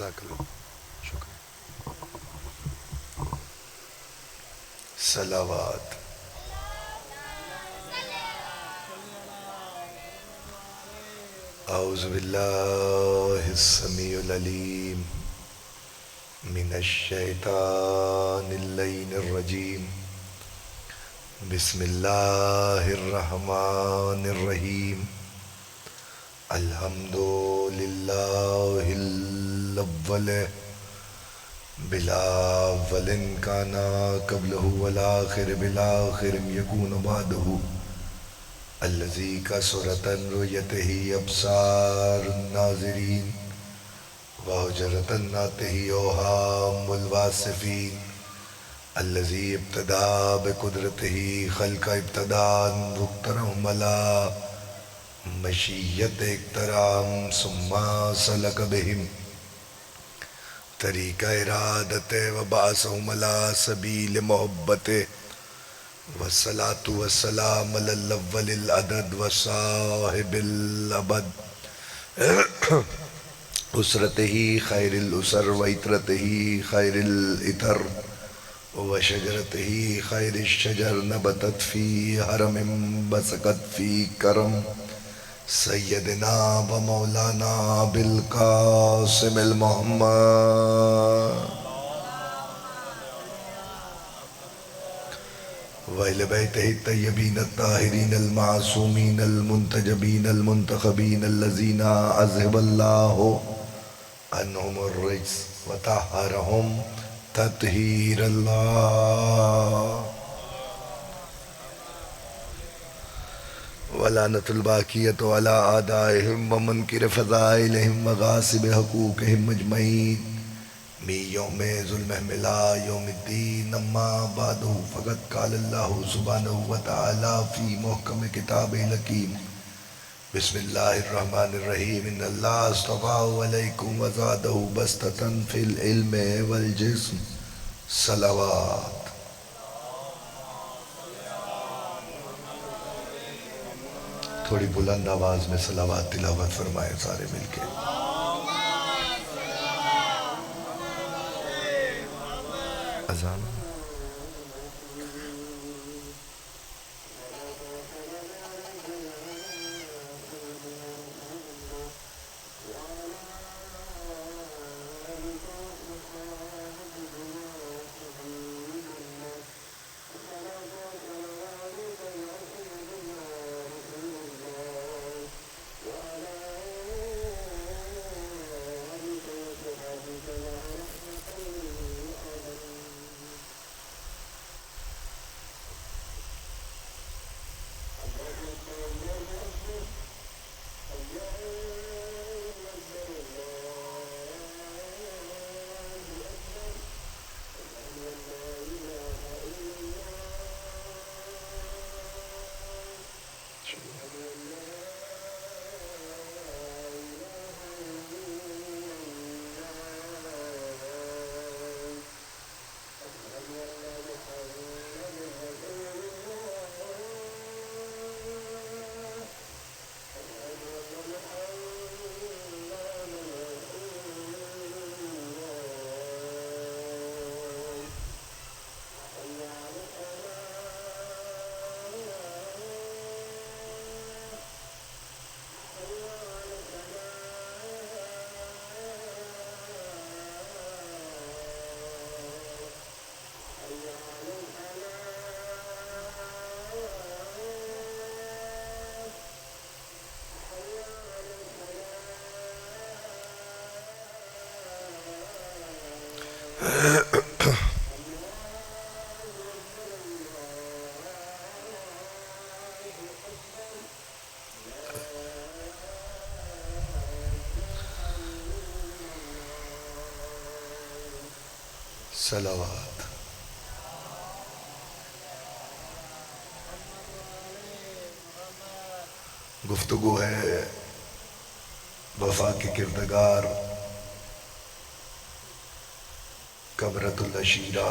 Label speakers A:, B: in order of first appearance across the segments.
A: جزاک اللہ شکریہ. صلوات. اعوذ باللہ السمیع العلیم من الشیطان اللعین الرجیم. بسم اللہ الرحمن الرحیم. الحمد للہ الاول بلا اول کانا قبلہ والآخر بالآخر یکون بعدہ الذی کثرت رؤیتہ ابصار الناظرین وحجرت نعتہ اوہام الواصفین الذی ابتدا بقدرتہ خلق ابتداء مقترم علی مشیت اقترام ثم سلک بہم طریق ارادت وبعثہم علی سبیل محبت والصلاة والسلام علی الاول العدد وصاحب الابد اسرتہ خیر الاسر وعطرتہ خیر العطر وشجرتہ خیر الشجر نبتت فی حرم بسقت فی کرم سیدنا و مولانا بالقاسم المحمد وَإِلَى بَيْتِهِ الطَّيِّبِينَ الطَّاهِرِينَ الْمَعْصُومِينَ الْمُنْتَجَبِينَ الْمُنْتَخَبِينَ الَّذِينَ أَذْهَبَ اللَّهُ عَنْهُمُ الرِّجْسَ وَطَهَّرَهُمْ تَطْهِيرًا. وَلَعْنَةُ الْبَاقِيَةُ عَلَىٰ أَعْدَائِهِمْ وَمُنْكِرِ فَضَائِلِهِمْ وَغَاصِبِ حُقُوقِهِمْ أَجْمَعِينَ من یوم ظلمہم الی یوم الدین. اما بعد فقد قال اللہ سبحانہ وتعالی فی محکم کتاب الحکیم. بسم اللہ الرحمن الرحیم. ان اللہ اصطفاہ علیکم وزادہ بسطۃ فی العلم والجسم. صلوات. تھوڑی بلند آواز میں صلوات تلاوت فرمائے سارے مل کے. اذان صلوات. گفتگو ہے وفا کے کردگار قبرۃ العشیرہ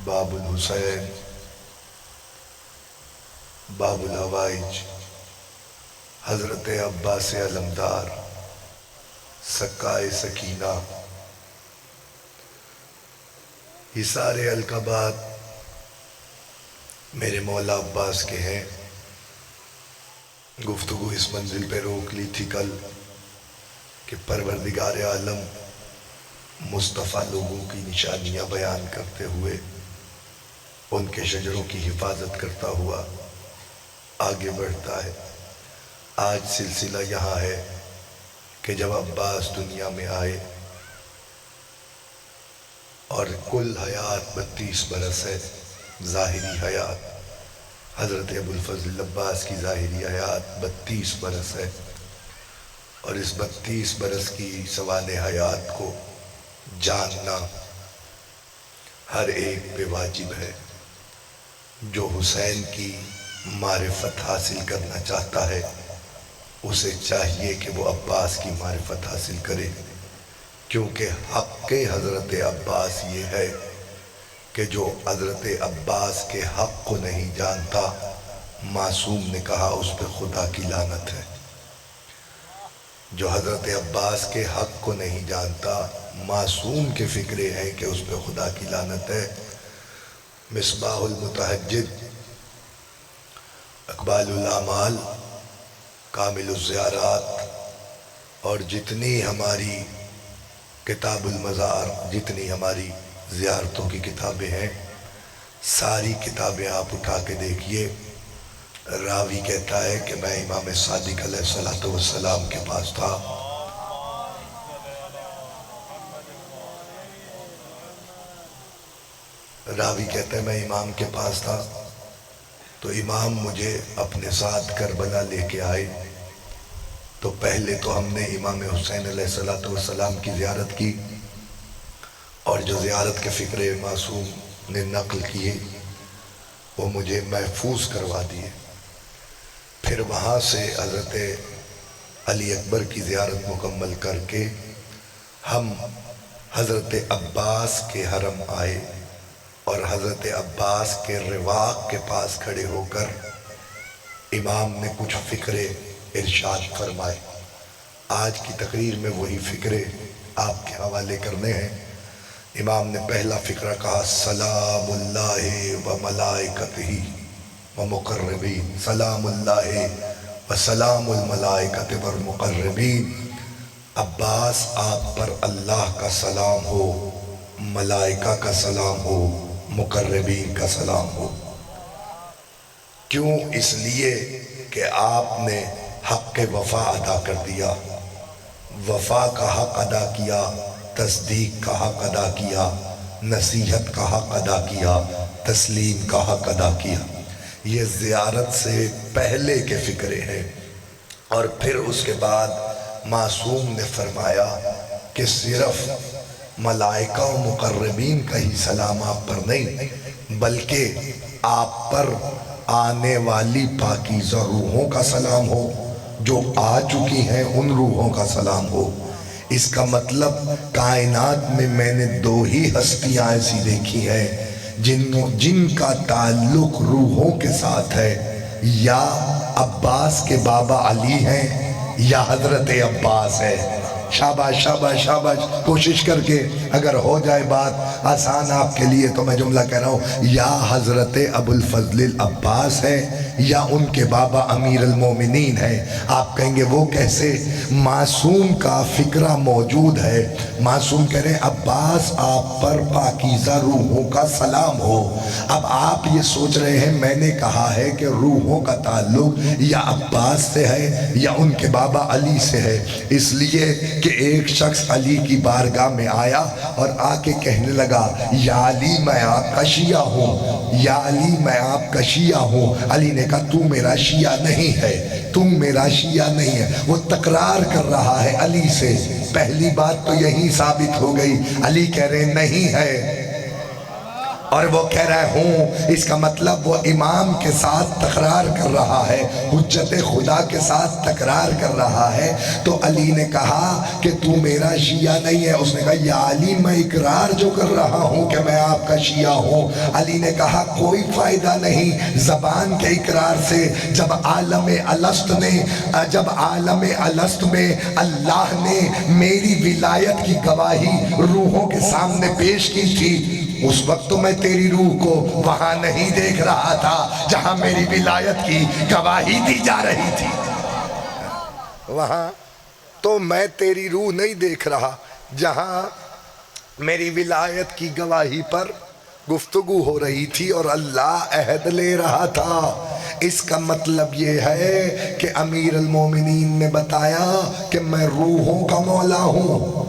A: باب الحسین باب الحوائج حضرت عباس علمدار سکائے سکینہ، یہ سارے القابات میرے مولا عباس کے ہیں۔ گفتگو اس منزل پہ روک لی تھی کل کہ پروردگار عالم مصطفیٰ لوگوں کی نشانیاں بیان کرتے ہوئے ان کے شجروں کی حفاظت کرتا ہوا آگے بڑھتا ہے۔ آج سلسلہ یہاں ہے کہ جب عباس دنیا میں آئے اور کل حیات 32 برس ہے، ظاہری حیات، حضرت ابوالفضل عباس کی ظاہری حیات 32 برس ہے، اور اس 32 برس کی سوال حیات کو جاننا ہر ایک پہ واجب ہے۔ جو حسین کی معرفت حاصل کرنا چاہتا ہے اسے چاہیے کہ وہ عباس کی معرفت حاصل کرے، کیونکہ حق حضرت عباس یہ ہے کہ جو حضرت عباس کے حق کو نہیں جانتا، معصوم نے کہا اس پہ خدا کی لعنت ہے۔ جو حضرت عباس کے حق کو نہیں جانتا، معصوم کے فکرے ہیں کہ اس پہ خدا کی لعنت ہے۔ مصباح المتحجد، اقبال الاعمال، کامل الزیارات اور جتنی ہماری کتاب المزار، جتنی ہماری زیارتوں کی کتابیں ہیں، ساری کتابیں آپ اٹھا کے دیکھیے، راوی کہتا ہے کہ میں امام صادق علیہ السلام کے پاس تھا، راوی کہتا ہے میں امام کے پاس تھا تو امام مجھے اپنے ساتھ کربلا لے کے آئے، تو پہلے تو ہم نے امام حسین علیہ السلام کی زیارت کی، اور جو زیارت کے فکرے معصوم نے نقل کیے وہ مجھے محفوظ کروا دیے۔ پھر وہاں سے حضرت علی اکبر کی زیارت مکمل کر کے ہم حضرت عباس کے حرم آئے، اور حضرت عباس کے رواق کے پاس کھڑے ہو کر امام نے کچھ فکرے ارشاد فرمائے۔ آج کی تقریر میں وہی فکرے آپ کے حوالے کرنے ہیں۔ امام نے پہلا فکرہ کہا سلام اللہ و ملائکتہ و مقربین، سلام اللہ و سلام الملائکۃ والمقربین، عباس آپ پر اللہ کا سلام ہو، ملائکہ کا سلام ہو، مقربین کا سلام ہو۔ کیوں؟ اس لیے کہ آپ نے حق وفا ادا کر دیا، وفا کا حق ادا کیا، تصدیق کا حق ادا کیا، نصیحت کا حق ادا کیا، تسلیم کا حق ادا کیا۔ یہ زیارت سے پہلے کے فکرے ہیں۔ اور پھر اس کے بعد معصوم نے فرمایا کہ صرف ملائکہ و مقربین کا ہی سلام آپ پر نہیں، بلکہ آپ پر آنے والی پاکیزہ روحوں کا سلام ہو، جو آ چکی ہیں ان روحوں کا سلام ہو۔ اس کا مطلب کائنات میں نے دو ہی ہستیاں ایسی دیکھی ہیں جن کا تعلق روحوں کے ساتھ ہے، یا عباس کے بابا علی ہیں یا حضرت عباس ہے۔ شاباش شاباش شاباش، کوشش کر کے اگر ہو جائے بات آسان آپ کے لیے تو میں جملہ کہہ رہا ہوں، یا حضرت ابوالفضل العباس ہے یا ان کے بابا امیر المومنین ہے۔ آپ کہیں گے وہ کیسے؟ معصوم کا فکرہ موجود ہے۔ معصوم کہہ رہے ہیں عباس آپ پر پاکیزہ روحوں کا سلام ہو۔ اب آپ یہ سوچ رہے ہیں میں نے کہا ہے کہ روحوں کا تعلق یا عباس سے ہے یا ان کے بابا علی سے ہے، اس لیے کہ ایک شخص علی کی بارگاہ میں آیا اور آ کے کہنے لگا یا علی میں آپ کا شیعہ ہوں، یا علی میں آپ کا شیعہ ہوں۔ علی نے کہا تو میرا شیعہ نہیں ہے، تم میرا شیعہ نہیں ہے۔ وہ تکرار کر رہا ہے علی سے۔ پہلی بات تو یہی ثابت ہو گئی، علی کہہ رہے نہیں ہے، اور وہ کہہ رہے ہوں، اس کا مطلب وہ امام کے ساتھ تقرار کر رہا ہے، حجت خدا کے ساتھ تقرار کر رہا ہے۔ تو علی نے کہا کہ تو میرا شیعہ نہیں ہے۔ اس نے کہا یا علی، میں اقرار جو کر رہا ہوں کہ میں آپ کا شیعہ ہوں۔ علی نے کہا کوئی فائدہ نہیں زبان کے اقرار سے۔ جب عالم الست میں اللہ نے میری ولایت کی گواہی روحوں کے سامنے پیش کی تھی، اس وقت تو میں تیری روح کو وہاں نہیں دیکھ رہا تھا جہاں میری ولایت کی گواہی دی جا رہی تھی۔ وہاں تو میں تیری روح نہیں دیکھ رہا جہاں میری ولایت کی گواہی پر گفتگو ہو رہی تھی اور اللہ عہد لے رہا تھا۔ اس کا مطلب یہ ہے کہ امیر المومنین نے بتایا کہ میں روحوں کا مولا ہوں،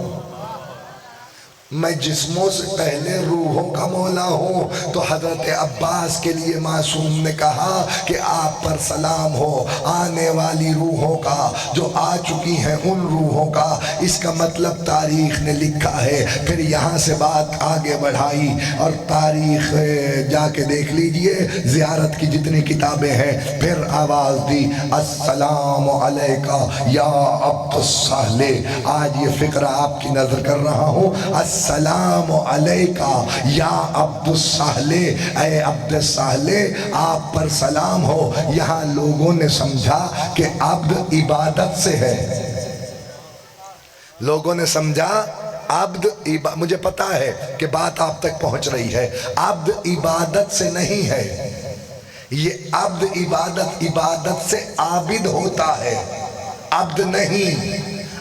A: میں جسموں سے پہلے روحوں کا مولا ہوں۔ تو حضرت عباس کے لیے معصوم نے کہا کہ آپ پر سلام ہو آنے والی روحوں کا، جو آ چکی ہیں ان روحوں کا۔ اس کا مطلب تاریخ نے لکھا ہے۔ پھر یہاں سے بات آگے بڑھائی اور تاریخ جا کے دیکھ لیجئے، زیارت کی جتنی کتابیں ہیں۔ پھر آواز دی السلام علیکہ یا عبد الصالح۔ آج یہ فقرہ آپ کی نظر کر رہا ہوں، السلام علیکہ یا عبد الصالح، اے عبد الصالح آپ پر سلام ہو۔ یہاں لوگوں نے سمجھا کہ عبد عبادت سے ہے، لوگوں نے سمجھا عبد مجھے پتا ہے کہ بات آپ تک پہنچ رہی ہے، عبد عبادت سے نہیں ہے۔ یہ عبد عبادت سے عابد ہوتا ہے، عبد نہیں۔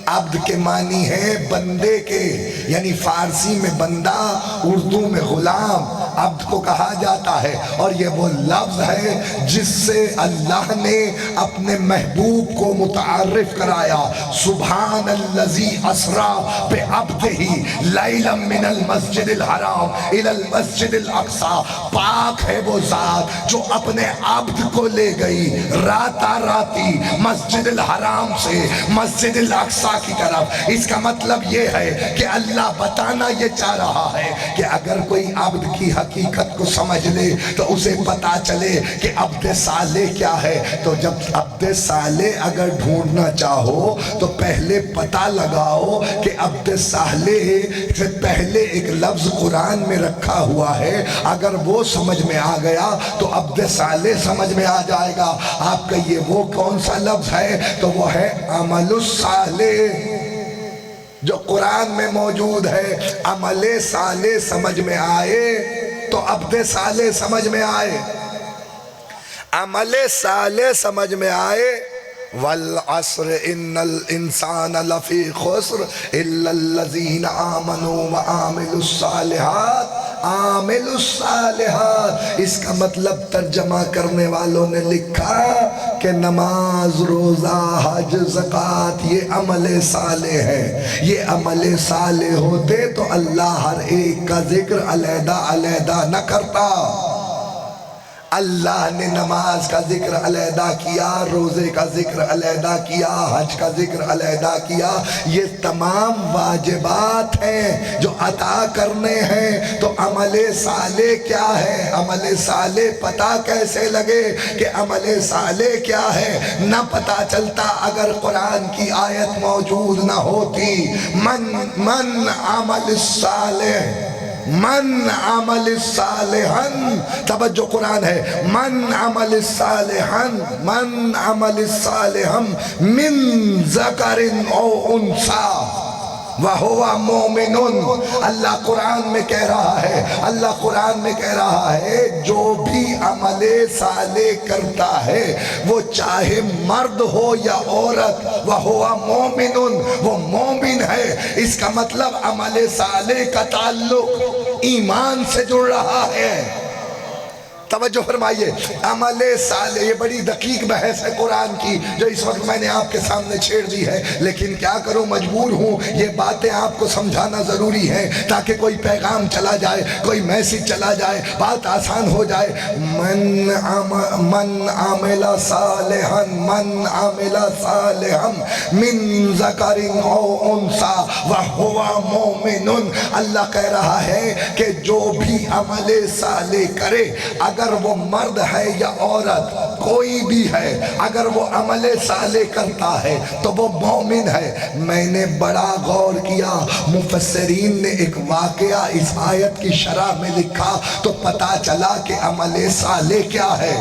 A: عبد کے معنی ہے بندے کے، یعنی فارسی میں بندہ، اردو میں غلام، عبد کو کہا جاتا ہے۔ اور یہ وہ لفظ ہے جس سے اللہ نے اپنے محبوب کو متعارف کرایا، سبحان الذی اسریٰ بعبدہ لیلا من المسجد الحرام الی المسجد الاقصیٰ۔ پاک ہے وہ ذات جو اپنے عبد کو لے گئی راتا راتی مسجد الحرام سے مسجد الاقصیٰ کی طرف۔ اس کا مطلب یہ ہے کہ اللہ بتانا یہ چاہ رہا ہے کہ اگر کوئی عبد کی حقیقت کو سمجھ لے تو اسے پتا چلے کہ عبد صالح کیا ہے۔ تو جب عبد صالح اگر ڈھونڈنا چاہو تو پہلے پتا لگاؤ کہ عبد صالح سے پہلے ایک لفظ قرآن میں رکھا ہوا ہے، اگر وہ سمجھ میں آ گیا تو عبد صالح سمجھ میں آ جائے گا۔ آپ کہیے وہ کون سا لفظ ہے؟ تو وہ ہے عمل الصالح، جو قرآن میں موجود ہے۔ عمل صالح سمجھ میں آئے تو عبد صالح سمجھ میں آئے، عمل صالح سمجھ میں آئے۔ والعصر ان الانسان لفی خسر الا الذین آمنوا وعملوا الصالحات، عامل الصالحات۔ اس کا مطلب ترجمہ کرنے والوں نے لکھا کہ نماز، روزہ، حج، زکوٰۃ یہ عمل صالح ہے۔ یہ عمل صالح ہوتے تو اللہ ہر ایک کا ذکر علیحدہ علیحدہ نہ کرتا۔ اللہ نے نماز کا ذکر علیحدہ کیا، روزے کا ذکر علیحدہ کیا، حج کا ذکر علیحدہ کیا۔ یہ تمام واجبات ہیں جو عطا کرنے ہیں۔ تو عمل صالح کیا ہے؟ عمل صالح پتہ کیسے لگے کہ عمل صالح کیا ہے؟ نہ پتہ چلتا اگر قرآن کی آیت موجود نہ ہوتی، من عمل صالح، من عمل صالحا، توجہ قرآن ہے، من عمل صالحا، من عمل صالحا من ذکر او انثی وَهُوَ مُؤْمِنٌ۔ اللہ قرآن میں کہہ رہا ہے، اللہ قرآن میں کہہ رہا ہے جو بھی عمل صالح کرتا ہے وہ چاہے مرد ہو یا عورت، وَهُوَ مُؤْمِنٌ، وہ مومن ہے۔ اس کا مطلب عمل صالح کا تعلق ایمان سے جڑ رہا ہے۔ توجہ فرمائیے، عمل صالح، یہ بڑی دقیق بحث ہے قرآن کی جو اس وقت میں نے آپ کے سامنے چھیڑ دی ہے، لیکن کیا کروں، مجبور ہوں، یہ باتیں آپ کو سمجھانا ضروری ہے تاکہ کوئی پیغام چلا جائے، کوئی میسج چلا جائے، بات آسان ہو جائے۔ من عمل صالحا من ذکر او انثی وہو مومن، اللہ کہہ رہا ہے کہ جو بھی عمل صالح کرے، اگر وہ مرد ہے یا عورت کوئی بھی ہے، اگر وہ عمل صالح کرتا ہے تو وہ مومن ہے۔ میں نے بڑا غور کیا، مفسرین نے ایک واقعہ اس آیت کی شرح میں لکھا تو پتا چلا کہ عمل صالح کیا ہے،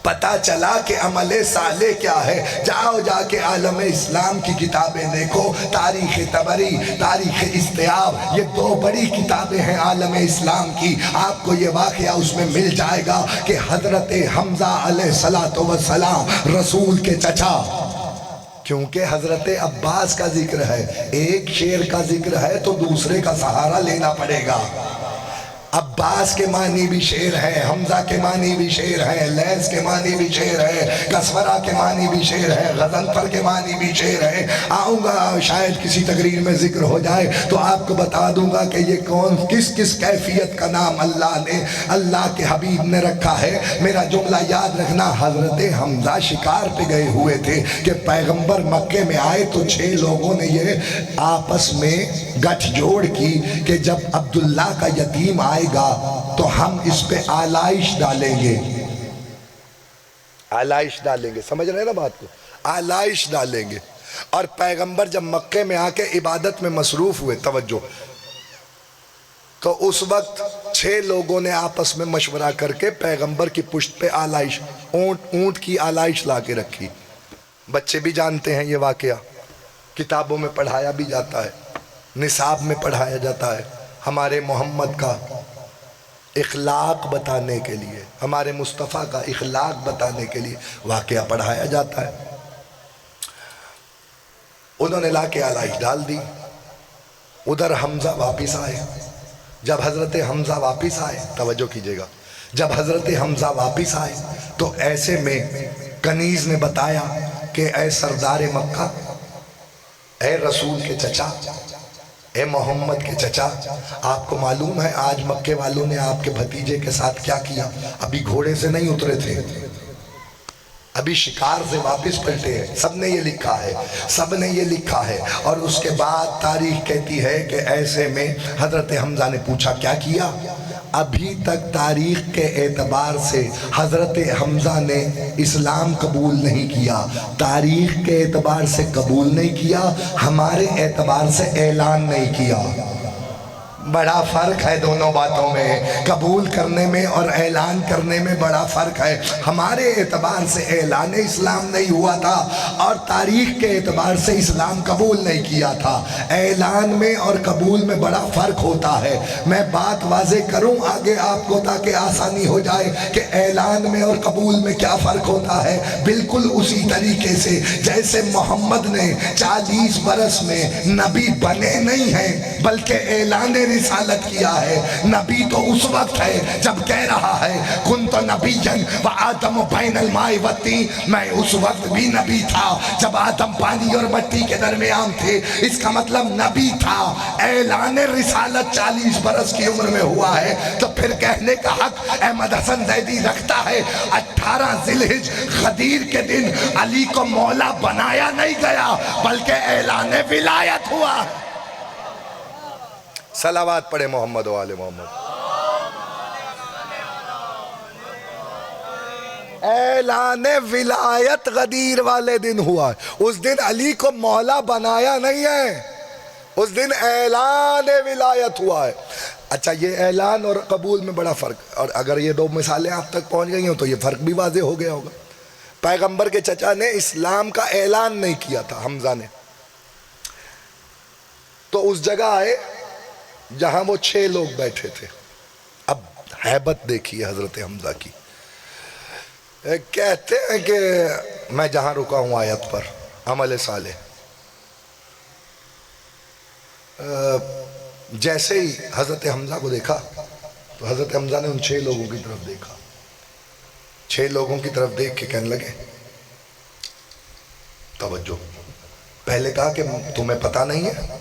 A: پتا چلا کہ عمل صالح کیا ہے۔ جاؤ جا کے عالم اسلام کی کتابیں دیکھو، تاریخ طبری، تاریخ اصطیاب، یہ دو بڑی کتابیں ہیں عالم اسلام کی، آپ کو یہ واقعہ اس میں مل جائے گا کہ حضرت حمزہ علیہ السلام رسول کے چچا، کیونکہ حضرت عباس کا ذکر ہے، ایک شیر کا ذکر ہے تو دوسرے کا سہارا لینا پڑے گا۔ عباس کے معنی بھی شیر ہے، حمزہ کے معنی بھی شیر ہے، لیث کے معنی بھی شیر ہے، کسورہ کے معنی بھی شیر ہے، غضنفر کے معنی بھی شیر ہے۔ آؤں گا شاید کسی تقریر میں ذکر ہو جائے تو آپ کو بتا دوں گا کہ یہ کون کس کس کیفیت کا نام اللہ نے، اللہ کے حبیب نے رکھا ہے۔ میرا جملہ یاد رکھنا، حضرت حمزہ شکار پہ گئے ہوئے تھے کہ پیغمبر مکے میں آئے تو 6 لوگوں نے یہ آپس میں گٹھ جوڑ کی کہ جب عبداللہ کا یتیم آئے گا تو ہم اس پہ آلائش ڈالیں گے، آلائش ڈالیں گے، سمجھ رہے ہیں نا بات کو، آلائش ڈالیں گے۔ اور پیغمبر جب مکے میں آ کے عبادت میں مصروف ہوئے، توجہ، تو اس وقت 6 لوگوں نے آپس میں مشورہ کر کے پیغمبر کی پشت پہ آلائش، اونٹ کی آلائش لا کے رکھی۔ بچے بھی جانتے ہیں یہ واقعہ، کتابوں میں پڑھایا بھی جاتا ہے، نصاب میں پڑھایا جاتا ہے، ہمارے محمد کا اخلاق بتانے کے لیے، ہمارے مصطفیٰ کا اخلاق بتانے کے لیے واقعہ پڑھایا جاتا ہے۔ انہوں نے لا کے آلائش ڈال دی، ادھر حمزہ واپس آئے۔ جب حضرت حمزہ واپس آئے، توجہ کیجئے گا، جب حضرت حمزہ واپس آئے تو ایسے میں کنیز نے بتایا کہ اے سردار مکہ، اے رسول کے چچا، اے محمد کے چچا، آپ کو معلوم ہے آج مکے والوں نے آپ کے بھتیجے کے ساتھ کیا کیا؟ ابھی گھوڑے سے نہیں اترے تھے، ابھی شکار سے واپس پلٹے ہیں۔ سب نے یہ لکھا ہے، سب نے یہ لکھا ہے۔ اور اس کے بعد تاریخ کہتی ہے کہ ایسے میں حضرت حمزہ نے پوچھا کیا کیا؟ ابھی تک تاریخ کے اعتبار سے حضرت حمزہ نے اسلام قبول نہیں کیا، تاریخ کے اعتبار سے قبول نہیں کیا، ہمارے اعتبار سے اعلان نہیں کیا۔ بڑا فرق ہے دونوں باتوں میں، قبول کرنے میں اور اعلان کرنے میں بڑا فرق ہے۔ ہمارے اعتبار سے اعلان اسلام نہیں ہوا تھا اور تاریخ کے اعتبار سے اسلام قبول نہیں کیا تھا۔ اعلان میں اور قبول میں بڑا فرق ہوتا ہے۔ میں بات واضح کروں آگے آپ کو تاکہ آسانی ہو جائے کہ اعلان میں اور قبول میں کیا فرق ہوتا ہے۔ بالکل اسی طریقے سے جیسے محمد نے 40 برس میں نبی بنے نہیں ہیں بلکہ اعلان رسالت کیا ہے۔ نبی تو اس وقت ہے جب کہہ رہا ہے کنت نبیا وآدم بین الماء والطین، میں اس وقت بھی نبی تھا جب آدم پانی اور مٹی کے درمیان تھے، اس کا مطلب نبی تھا۔ اعلان رسالت 40 برس کی عمر میں ہوا ہے تو پھر کہنے کا حق احمد حسن زیدی رکھتا ہے 18 ذی الحجہ غدیر کے دن علی کو مولا بنایا نہیں گیا بلکہ اعلان ولایت ہوا۔ صلوات پڑھے محمد و آل محمد۔ اعلان ولایت غدیر والے دن ہوا ہے، اس دن علی کو مولا بنایا نہیں ہے، اس دن اعلان ولایت ہوا ہے۔ اچھا، یہ اعلان اور قبول میں بڑا فرق، اور اگر یہ 2 مثالیں آپ تک پہنچ گئی ہوں تو یہ فرق بھی واضح ہو گیا ہوگا۔ پیغمبر کے چچا نے اسلام کا اعلان نہیں کیا تھا، حمزہ نے، تو اس جگہ آئے جہاں وہ 6 لوگ بیٹھے تھے۔ اب ہیبت دیکھیے حضرت حمزہ کی، کہتے ہیں کہ میں جہاں رکا ہوں آیت پر، عمل صالح، جیسے ہی حضرت حمزہ کو دیکھا تو حضرت حمزہ نے ان 6 لوگوں کی طرف دیکھا، 6 لوگوں کی طرف دیکھ کے کہنے لگے توجہ، پہلے کہا کہ تمہیں پتہ نہیں ہے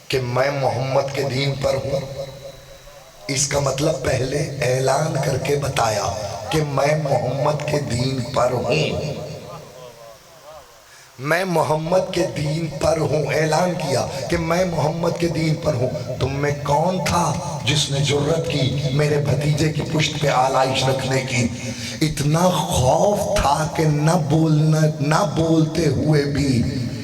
A: کہ میں محمد کے دین پر ہوں؟ اس کا مطلب پہلے اعلان کر کے بتایا کہ میں محمد کے دین پر ہوں، میں محمد کے دین پر ہوں، اعلان کیا کہ میں محمد کے دین پر ہوں۔ تم میں کون تھا جس نے جرت کی میرے بھتیجے کی پشت پہ آلائش رکھنے کی؟ اتنا خوف تھا کہ نہ بولتے ہوئے بھی،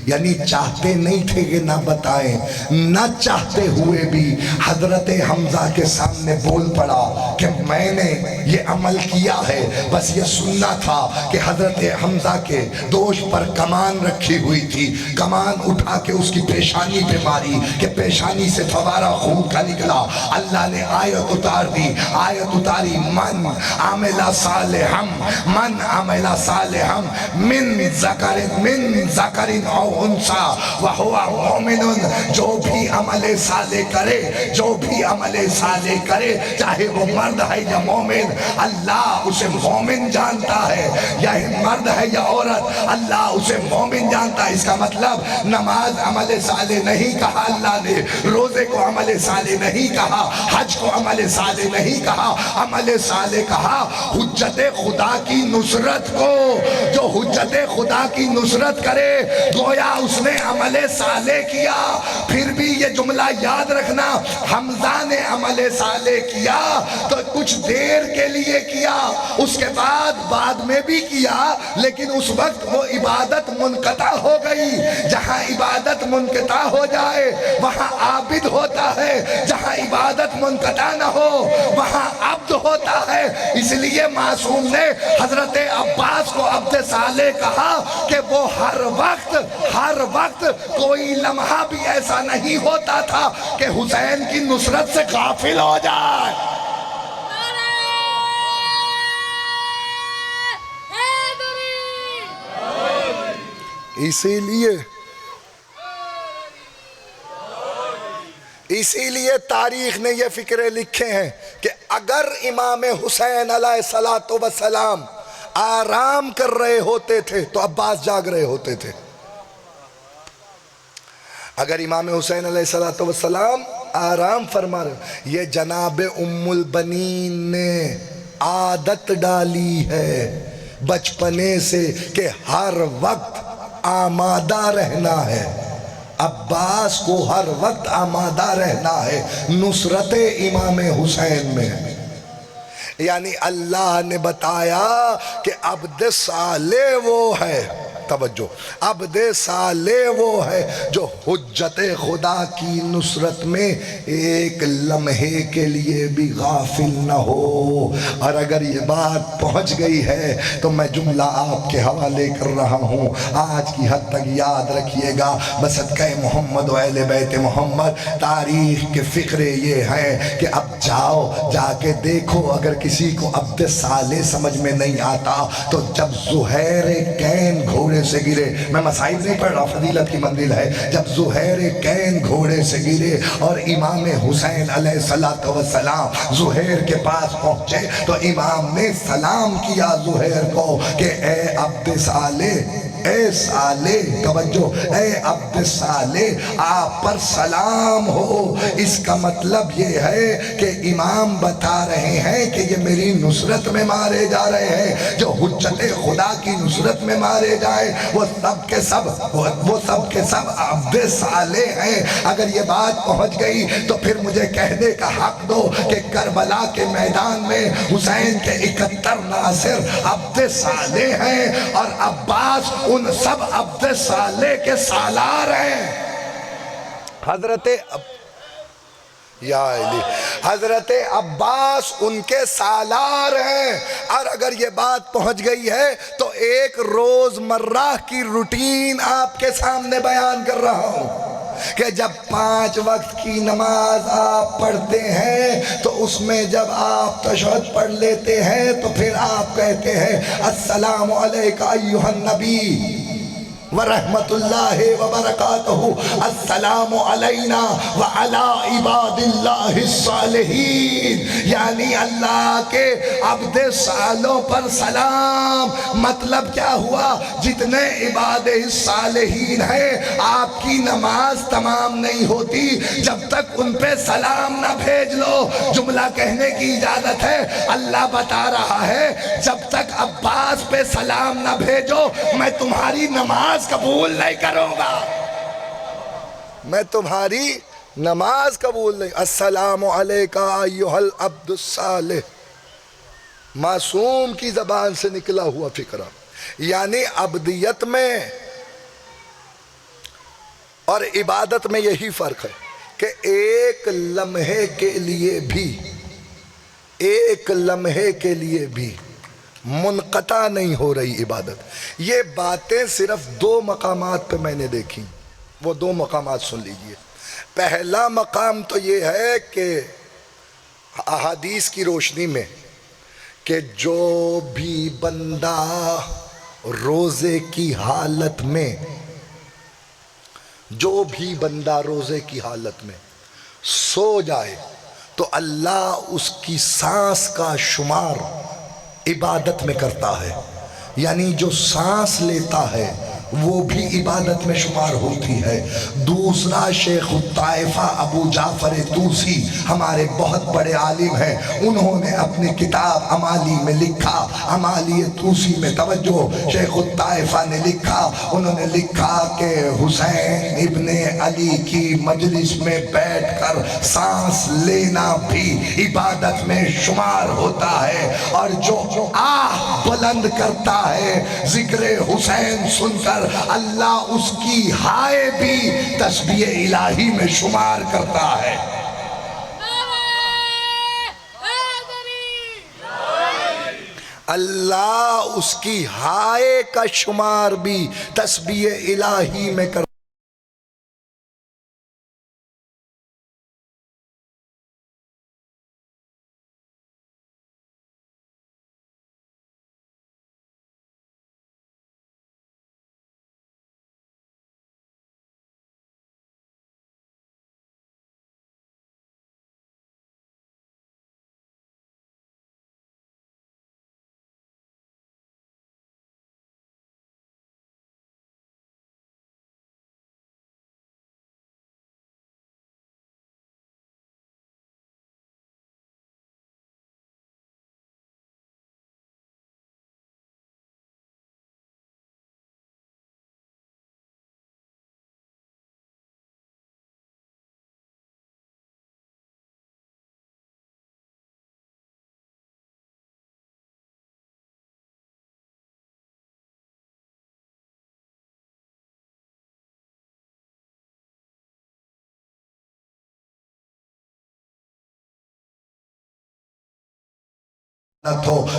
A: یعنی چاہتے نہیں تھے کہ نہ بتائیں، نہ چاہتے ہوئے بھی حضرت حمزہ کے سامنے بول پڑا کہ میں نے یہ عمل کیا ہے۔ بس یہ سننا تھا کہ حضرت حمزہ کے دوش پر کمان رکھی ہوئی تھی، کمان اٹھا کے اس کی پیشانی پہ ماری کہ پیشانی سے فوارہ خون کا نکلا۔ اللہ نے آیت اتار دی، آیت اتاری من عمل صالحا من ذکر او انسا وہو مومن، جو بھی عمل صالح کرے، جو بھی عمل صالح کرے، چاہے وہ مرد ہے یا مومن، اللہ اسے مومن جانتا ہے، یا مرد ہے یا عورت، اللہ اسے مومن جانتا ہے۔ اس کا مطلب نماز عمل صالح نہیں کہا اللہ نے، روزے کو عمل صالح نہیں کہا، حج کو عمل صالح نہیں کہا، عمل صالح کہا حجت خدا کی نصرت کو۔ جو حجت خدا کی نصرت کرے گویا اس نے عمل صالح کیا۔ پھر بھی یہ جملہ یاد رکھنا، حمزہ نے عمل صالح کیا تو کچھ دیر کے لیے کیا، اس کے بعد میں بھی کیا، لیکن اس وقت وہ عبادت منقطع ہو گئی۔ جہاں عبادت منقطع ہو جائے وہاں عابد ہوتا ہے، جہاں عبادت منقطع نہ ہو وہاں عبد ہوتا ہے۔ اس لیے معصوم نے حضرت عباس کو عبد صالح کہا کہ وہ ہر وقت کوئی لمحہ بھی ایسا نہیں ہوتا تھا کہ حسین کی نصرت سے غافل ہو جائے۔ اسی لیے تاریخ نے یہ فکرے لکھے ہیں کہ اگر امام حسین علیہ السلام آرام کر رہے ہوتے تھے تو عباس جاگ رہے ہوتے تھے۔ اگر امام حسین علیہ السلام آرام فرما رہے، یہ جناب ام البنین نے عادت ڈالی ہے بچپنے سے کہ ہر وقت آمادہ رہنا ہے، عباس کو ہر وقت آمادہ رہنا ہے نصرت امام حسین میں۔ یعنی اللہ نے بتایا کہ عبد صالح وہ ہے، توجہ، عبد صالح وہ ہے جو حجت خدا کی نصرت میں ایک لمحے کے لیے بھی غافل نہ ہو۔ اور اگر یہ بات پہنچ گئی ہے تو میں جملہ آپ کے حوالے کر رہا ہوں، آج کی حد تک یاد رکھیے گا، بصدقہ محمد و اہل بیت محمد تاریخ کے فقرے یہ ہیں کہ اب جاؤ جا کے دیکھو، اگر کسی کو عبد صالح سمجھ میں نہیں آتا تو جب زہیر کین گھوڑے سے گرے، میں مسائل نہیں پڑھ رہا، فضیلت کی منزل ہے، جب زہیر کین گھوڑے سے گرے اور امام حسین علیہ السلام زہیر کے پاس پہنچے تو امام نے سلام کیا زہیر کو کہ اے عبد صالح، اے صالح، توجہ، اے عبد صالح، آپ پر سلام ہو۔ اس کا مطلب یہ ہے کہ امام بتا رہے ہیں کہ یہ میری نصرت میں مارے جا رہے ہیں، جو حجت خدا کی نصرت میں مارے جائے وہ سب کے سب عبد صالح ہیں۔ اگر یہ بات پہنچ گئی تو پھر مجھے کہنے کا حق دو کہ کربلا کے میدان میں حسین کے 71 ناصر عبد صالح ہیں اور عباس ان سب عبد صالح کے سالار ہیں۔ حضرت عباس ان کے سالار ہیں۔ اور اگر یہ بات پہنچ گئی ہے تو ایک روز مرہ کی روٹین آپ کے سامنے بیان کر رہا ہوں کہ جب 5 وقت کی نماز آپ پڑھتے ہیں تو اس میں جب آپ تشہد پڑھ لیتے ہیں تو پھر آپ کہتے ہیں السلام علیکہ ایھا النبی، ورحمۃ اللہ وبرکاتہ السلام علینا وعلی عباد اللہ الصالحین، یعنی اللہ کے عبد صالحوں پر سلام۔ مطلب کیا ہوا؟ جتنے عباد الصالحین ہیں آپ کی نماز تمام نہیں ہوتی جب تک ان پہ سلام نہ بھیج لو۔ جملہ کہنے کی اجازت ہے، اللہ بتا رہا ہے جب تک عباس پہ سلام نہ بھیجو میں تمہاری نماز قبول نہیں کروں گا، میں تمہاری نماز قبول نہیں۔ السلام علیکہ ایھا العبد الصالح، معصوم کی زبان سے نکلا ہوا فکرہ، یعنی عبدیت میں اور عبادت میں یہی فرق ہے کہ ایک لمحے کے لیے بھی منقطع نہیں ہو رہی عبادت۔ یہ باتیں صرف دو مقامات پہ میں نے دیکھی، وہ دو مقامات سن لیجئے۔ پہلا مقام تو یہ ہے کہ احادیث کی روشنی میں کہ جو بھی بندہ روزے کی حالت میں سو جائے تو اللہ اس کی سانس کا شمار عبادت میں کرتا ہے، یعنی جو سانس لیتا ہے وہ بھی عبادت میں شمار ہوتی ہے۔ دوسرا شیخ الطائفہ ابو جعفر طوسی ہمارے بہت بڑے عالم ہیں، انہوں نے اپنی کتاب امالی میں لکھا، امالی طوسی میں توجہ، شیخ الطائفہ نے لکھا، انہوں نے لکھا کہ حسین ابن علی کی مجلس میں بیٹھ کر سانس لینا بھی عبادت میں شمار ہوتا ہے، اور جو آہ بلند کرتا ہے ذکر حسین سن کر اللہ اس کی ہائے بھی تسبیح الہی میں شمار کرتا ہے۔ اللہ اس کی ہائے کا شمار بھی تسبیح الہی میں کرتا ہے۔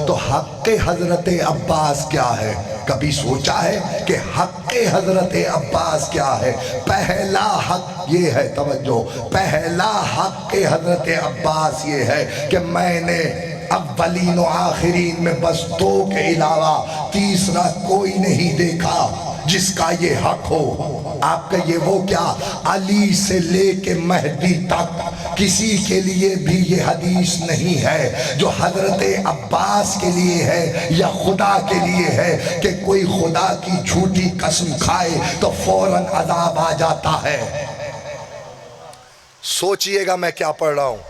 A: تو حق حضرت عباس کیا ہے؟ کبھی سوچا ہے کہ حق حضرت عباس کیا ہے؟ پہلا حق یہ ہے، توجہ، پہلا حق حضرت عباس یہ ہے کہ میں نے اولین و آخرین میں بس دو کے علاوہ تیسرا کوئی نہیں دیکھا جس کا یہ حق ہو۔ آپ کا یہ وہ کیا، علی سے لے کے مہدی تک کسی کے لیے بھی یہ حدیث نہیں ہے جو حضرت عباس کے لیے ہے یا خدا کے لیے ہے کہ کوئی خدا کی جھوٹی قسم کھائے تو فوراً عذاب آ جاتا ہے۔ سوچئے گا میں کیا پڑھ رہا ہوں۔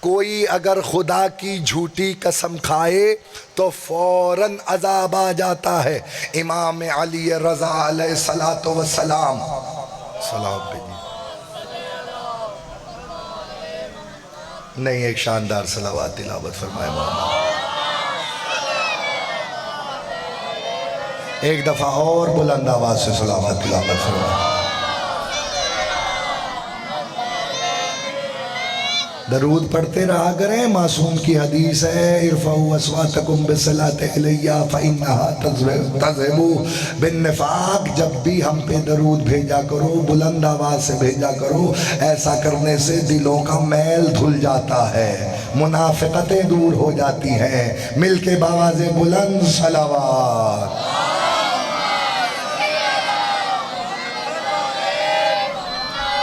A: کوئی اگر خدا کی جھوٹی قسم کھائے تو فوراً عذاب آ جاتا ہے۔ امام علی رضا علیہ السلام سلام پہ نہیں، ایک شاندار صلوات تلاوت فرمائے مولانا، ایک دفعہ اور بلند آواز سے صلوات تلاوت فرمائے۔ درود پڑھتے رہا کریں، معصوم کی حدیث ہے، ارفعوا اصواتکم بالصلاۃ علیہ فانھا تذہب بالنفاق۔ جب بھی ہم پہ درود بھیجا کرو بلند آواز سے بھیجا کرو، ایسا کرنے سے دلوں کا میل دھل جاتا ہے، منافقتیں دور ہو جاتی ہیں۔ مل کے بآواز بلند صلوات۔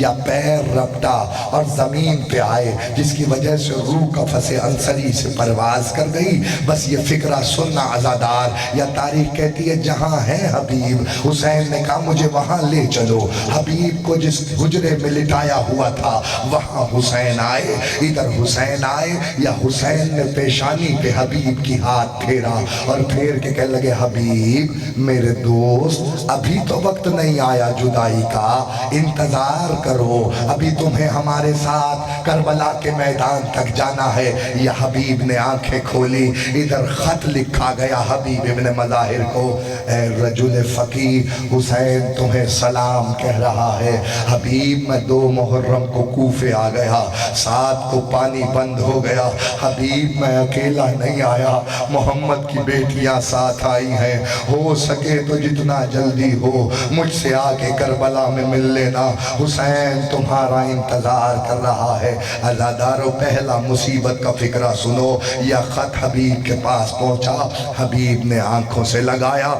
A: یا پیر رپٹا اور زمین پہ آئے جس کی وجہ سے روح قفس عنصری سے پرواز کر گئی۔ بس یہ فکرہ سننا عزادار، یا تاریخ کہتی ہے جہاں ہے حبیب، حسین نے کہا مجھے وہاں لے چلو۔ حبیب کو جس حجرے میں لٹایا ہوا تھا وہاں حسین آئے، ادھر حسین آئے، یا حسین نے پیشانی پہ حبیب کی ہاتھ پھیرا اور پھیر کے کہنے لگے حبیب میرے دوست ابھی تو وقت نہیں آیا جدائی کا، انتظار کرو، ابھی تمہیں ہمارے ساتھ کربلا کے میدان تک جانا ہے۔ یا حبیب نے آنکھیں کھولی، ادھر خط لکھا گیا حبیب ابن مظاہر کو، اے رجل فقیر حسین تمہیں سلام کہہ رہا ہے۔ حبیب میں 2 محرم کو کوفے آ گیا، 7 کو پانی بند ہو گیا۔ حبیب میں اکیلا نہیں آیا، محمد کی بیٹیاں ساتھ آئی ہیں، ہو سکے تو جتنا جلدی ہو مجھ سے آ کے کربلا میں مل لینا، حسین تمہارا انتظار کر رہا ہے۔ عزادارو پہلا مصیبت کا فکرہ سنو، یا خط حبیب کے پاس پہنچا، حبیب نے آنکھوں سے لگایا۔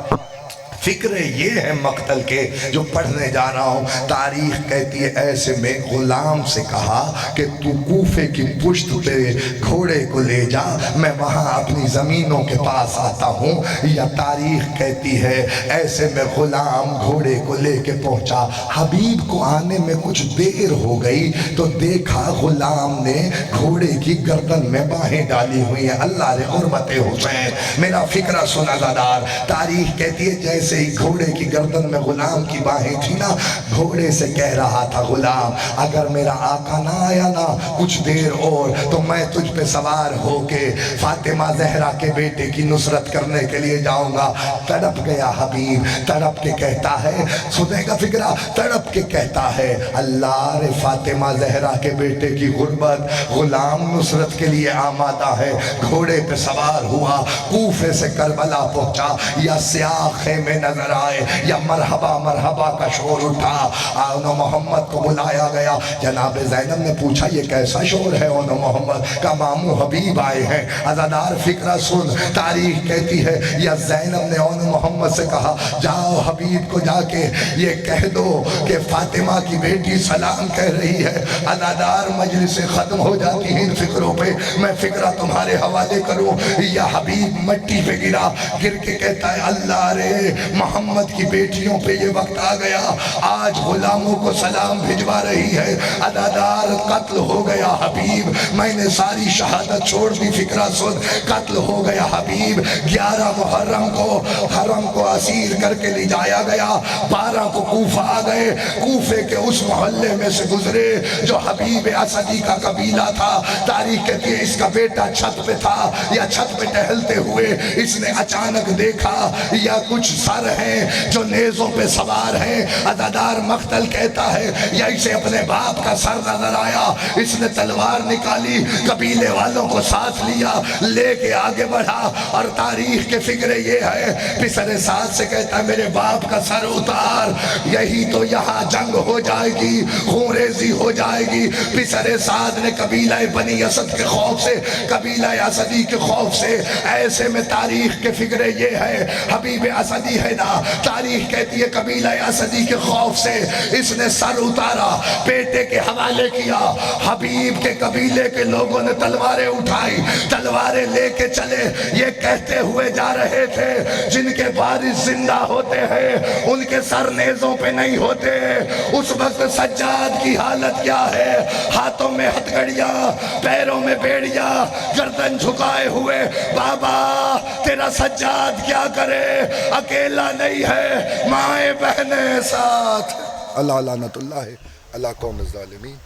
A: فکر یہ ہے مقتل کے جو پڑھنے جا رہا ہوں، تاریخ کہتی ہے ایسے میں غلام سے کہا کہ تو کوفے کی پشت پہ گھوڑے کو لے جا، میں وہاں اپنی زمینوں کے پاس آتا ہوں۔ یا تاریخ کہتی ہے ایسے میں غلام گھوڑے کو لے کے پہنچا، حبیب کو آنے میں کچھ دیر ہو گئی تو دیکھا غلام نے گھوڑے کی گردن میں باہیں ڈالی ہوئی ہیں۔ اللہ رے غربت حسین، میرا فکرہ سنا زدار، تاریخ کہتی ہے جیسے ہی گھوڑے کی گردن میں غلام کی باہیں تھی نا، گھوڑے سے کہہ رہا تھا غلام اگر میرا آقا نہ آیا نا کچھ دیر اور تو میں تجھ پہ سوار ہو کے فاطمہ زہرا کے بیٹے کی نصرت کرنے کے لیے جاؤں گا۔ تڑپ گیا حبیب، تڑپ کے کہتا ہے، سنے گا فکرہ، تڑپ کے کہتا ہے اللہ رے فاطمہ زہرا کے بیٹے کی غربت، غلام نصرت کے لیے آمادہ ہے۔ گھوڑے پہ سوار ہوا، کوفے سے کربلا پہنچا، یا سیاہ خیمے نظر آئے، یا مرحبا مرحبا کا شور اٹھا، آنو محمد کو بلایا گیا۔ جناب زینب نے پوچھا یہ کیسا شور ہے آنو محمد کا؟ مامو حبیب آئے ہیں۔ عزادار فکرہ سن، تاریخ کہتی ہے یا زینب نے آنو محمد سے کہا جاؤ حبیب کو جا کے یہ کہہ دو کہ فاطمہ کی بیٹی سلام کہہ رہی ہے۔ عزادار مجلس ختم ہو جاتی ہیں ان فکروں پہ، میں فکرہ تمہارے حوالے کروں۔ یا حبیب مٹی پہ گرا، گر کے کہتا ہے اللہ رے محمد کی بیٹیوں پہ یہ وقت آ گیا، آج غلاموں کو سلام بھجوا رہی ہے۔ عزادار قتل ہو گیا حبیب، میں نے ساری شہادت چھوڑ دی، فکرہ سن، قتل ہو گیا حبیب۔ 11 محرم کو حرم کو اسیر کر کے لے جایا گیا، 12 کو کوفہ آ گئے، کوفے کے اس محلے میں سے گزرے جو حبیب اسدی کا قبیلہ تھا۔ تاریخ کہتی ہے اس کا بیٹا چھت پہ تھا، یا چھت پہ ٹہلتے ہوئے اس نے اچانک دیکھا یا کچھ سر ہیں جو نیزوں پہ سوار ہیں۔ عزادار مقتل کہتا ہے یا اسے اپنے باپ کا سر نظر آیا، اس نے تلوار نکالی، قبیلے والوں کو ساتھ لیا، لے کے آگے بڑھا، اور تاریخ کے فکر یہ ہے پسر ساتھ سے کہتا ہے میرے باپ کا سر اتار، یہی تو یہاں جنگ ہو جائے گی، خون ریزی ہو جائے گی۔ پسر سعد نے قبیلہ بنی اسد کے خوف سے، قبیلہ اسدی کے خوف سے، ایسے میں تاریخ کے فکر یہ ہے حبیب اسدی ہے نا، تاریخ کہتی ہے قبیلہ اسدی کے خوف سے اس نے سر اتارا، بیٹے کے حوالے کیا۔ حبیب کے قبیلے کے لوگوں نے تلواریں اٹھائی، تلواریں لے کے چلے، یہ کہتے ہوئے جا رہے تھے جن کے وارث زندہ ہوتے ہیں ان کے سر نیزوں پہ نہیں ہوتے۔ اس وقت سجاد کی حالت کیا ہے؟ ہاتھوں میں ہتھکڑیاں، پیروں میں بیڑیاں، گردن جھکائے ہوئے، بابا تیرا سجاد کیا کرے، اکیلا نہیں ہے، مائیں بہنیں ساتھ۔ اللہ لعنت اللہ علی قوم الظالمین۔